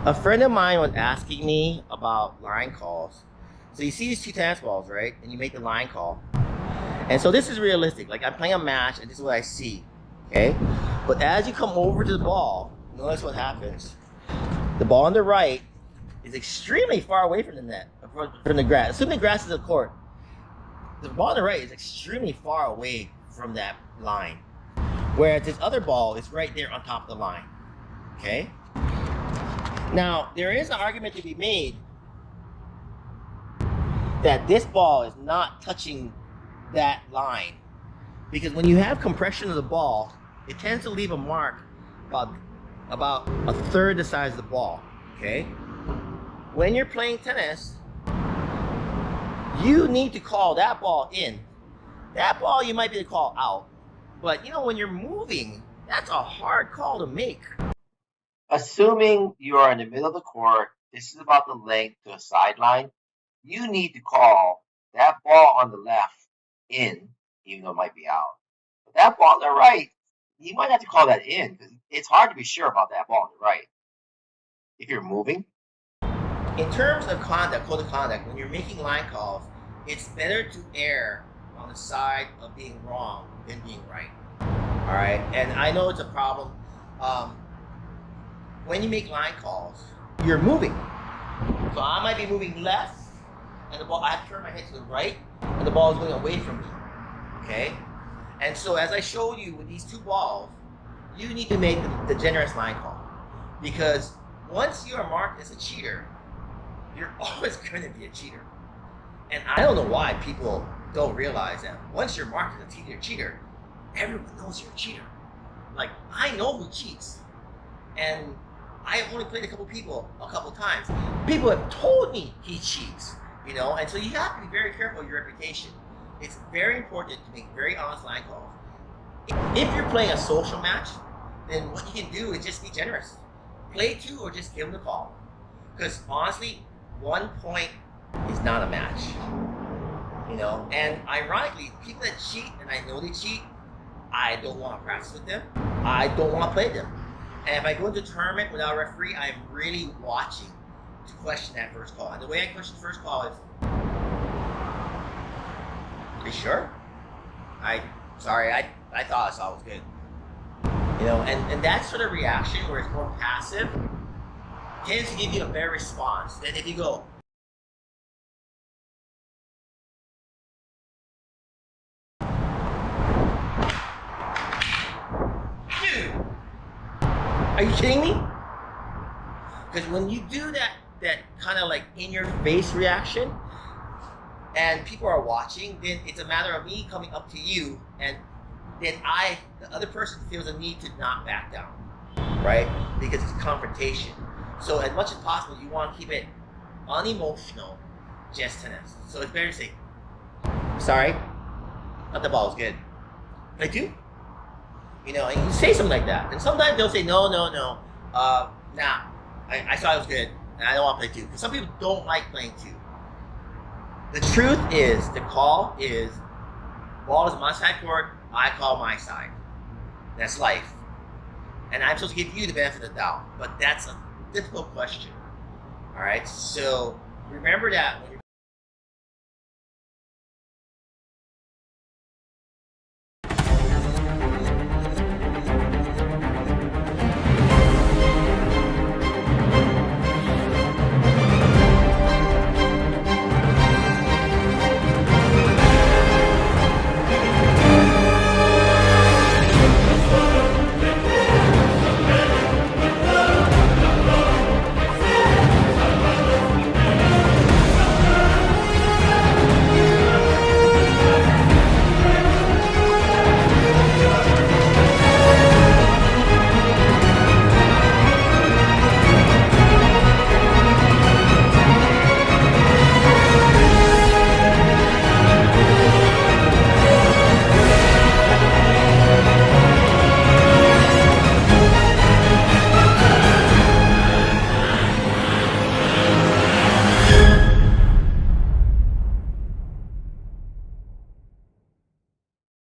A friend of mine was asking me about line calls. So you see these two tennis balls, right? And you make the line call. And so this is realistic. Like I'm playing a match and this is what I see. Okay? But as you come over to the ball, notice what happens. The ball on the right is extremely far away from the net, from the grass. Assuming the grass is a court, the ball on the right is extremely far away from that line. Whereas this other ball is right there on top of the line. Okay? Now, there is an argument to be made that this ball is not touching that line. Because when you have compression of the ball, it tends to leave a mark about a third the size of the ball. Okay? When you're playing tennis, you need to call that ball in. That ball you might be able to call out. But you know, when you're moving, that's a hard call to make. Assuming you are in the middle of the court, this is about the length to a sideline, you need to call that ball on the left in, even though it might be out. But that ball on the right, you might have to call that in because it's hard to be sure about that ball on the right if you're moving. In terms of conduct, code of conduct, when you're making line calls, it's better to err on the side of being wrong than being right. All right, and I know it's a problem. When you make line calls, you're moving. So I might be moving left, and the ball, I have to turn my head to the right, and the ball is going away from me. Okay? And so as I showed you with these two balls, you need to make the generous line call. Because once you are marked as a cheater, you're always going to be a cheater. And I don't know why people don't realize that once you're marked as a cheater, everyone knows you're a cheater. Like, I know who cheats. And I have only played a couple people a couple times. People have told me he cheats, you know, and so you have to be very careful of your reputation. It's very important to make very honest line calls. If you're playing a social match, then what you can do is just be generous. Play two or just give them the call. Because honestly, 1 point is not a match, you know, and ironically, people that cheat, and I know they cheat, I don't want to practice with them. I don't want to play them. And if I go into a tournament without a referee, I'm really watching to question that first call. And the way I question the first call is, are you sure? I thought I saw it was good. You know, and that sort of reaction where it's more passive tends to give you a better response than if you go, dude, are you kidding me? Because when you do that kind of like in your face reaction and people are watching, then it's a matter of me coming up to you and then the other person feels a need to not back down, right? Because it's a confrontation. So as much as possible, you want to keep it unemotional, just tennis. So it's better to say, sorry, thought the ball was good. I do. You know, and you say something like that. And sometimes they'll say, no. Nah, I saw it was good, and I don't want to play two. Because some people don't like playing two. The truth is, the call is, ball is my side court, I call my side. That's life. And I'm supposed to give you the benefit of the doubt. But that's a difficult question. All right? So remember that when you're